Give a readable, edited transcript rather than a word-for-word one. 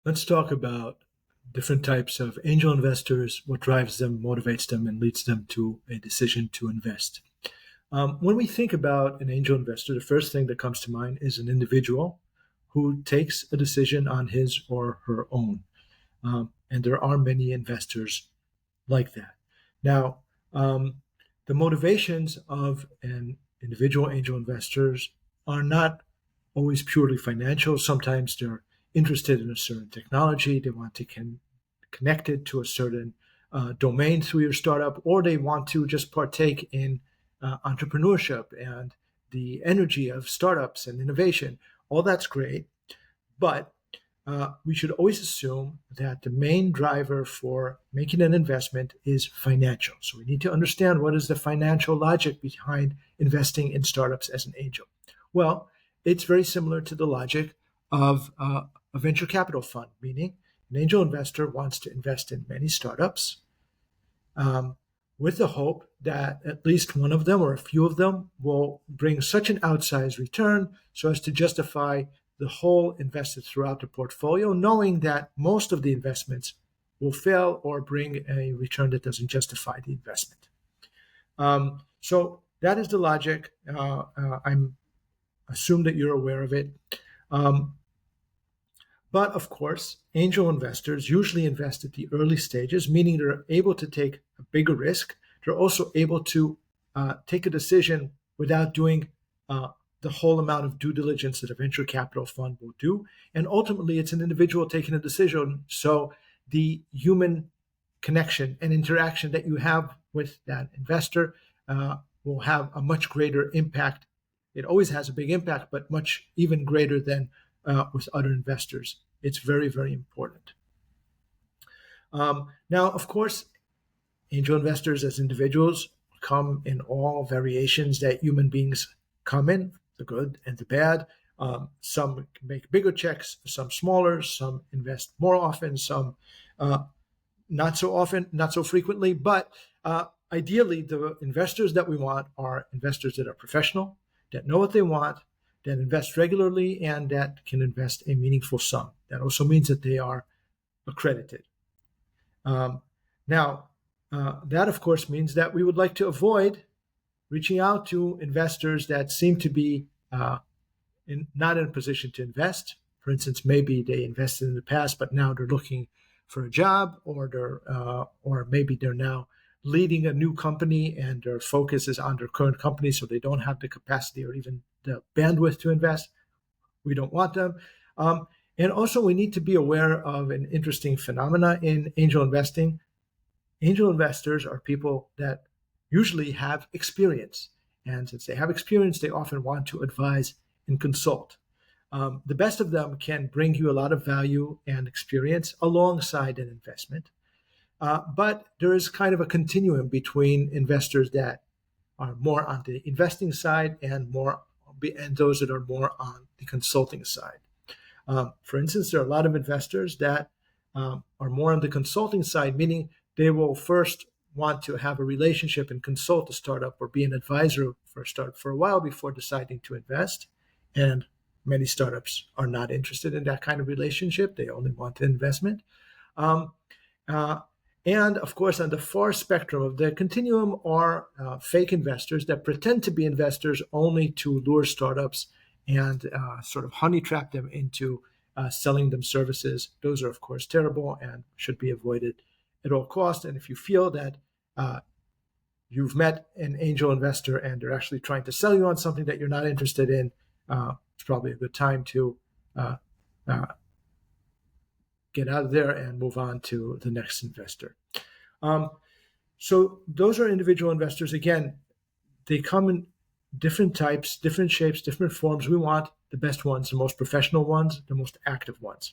Let's talk about different types of angel investors, what drives them, motivates them, and leads them to a decision to invest. When we think about an angel investor, the first thing that comes to mind is an individual who takes a decision on his or her own. And there are many investors like that. Now, um, the motivations of an individual angel investors are not always purely financial. Sometimes they're interested in a certain technology. They want to connect it to a certain domain through your startup, or they want to just partake in entrepreneurship and the energy of startups and innovation. All that's great, but we should always assume that the main driver for making an investment is financial. So we need to understand what is the financial logic behind investing in startups as an angel. Well, it's very similar to the logic of a venture capital fund, meaning an angel investor wants to invest in many startups um, with the hope that at least one of them or a few of them will bring such an outsized return so as to justify the whole invested throughout the portfolio, knowing that most of the investments will fail or bring a return that doesn't justify the investment. So that is the logic. I'm assume that you're aware of it. Um, but of course, angel investors usually invest at the early stages, meaning they're able to take a bigger risk. They're also able to take a decision without doing the whole amount of due diligence that a venture capital fund will do. And ultimately, it's an individual taking a decision. So the human connection and interaction that you have with that investor will have a much greater impact. It always has a big impact, but much even greater than with other investors. It's very, very important. Now, of course, angel investors as individuals come in all variations that human beings come in, the good and the bad. Some make bigger checks, some smaller, some invest more often, some not so often, not so frequently. But ideally, the investors that we want are investors that are professional, that know what they want, that invest regularly, and that can invest a meaningful sum. That also means that they are accredited. Um, now, that of course means that we would like to avoid reaching out to investors that seem to be not in a position to invest. For instance, maybe they invested in the past, but now they're looking for a job, or maybe they're now leading a new company and their focus is on their current company, so they don't have the capacity or even the bandwidth to invest. We don't want them. And also, we need to be aware of an interesting phenomena in angel investing. Angel investors are people that usually have experience. And since they have experience, they often want to advise and consult. The best of them can bring you a lot of value and experience alongside an investment. But there is kind of a continuum between investors that are more on the investing side and those that are more on the consulting side. For instance, there are a lot of investors that are more on the consulting side, meaning they will first want to have a relationship and consult a startup or be an advisor for a startup for a while before deciding to invest. And many startups are not interested in that kind of relationship. They only want the investment. Um, uh, and of course, on the far spectrum of the continuum are fake investors that pretend to be investors only to lure startups and sort of honey trap them into selling them services. Those are, of course, terrible and should be avoided at all costs. And if you feel that you've met an angel investor and they're actually trying to sell you on something that you're not interested in, it's probably a good time to uh, uh, get out of there and move on to the next investor. Um, so those are individual investors. Again, they come in different types, different shapes, different forms. We want the best ones, the most professional ones, the most active ones.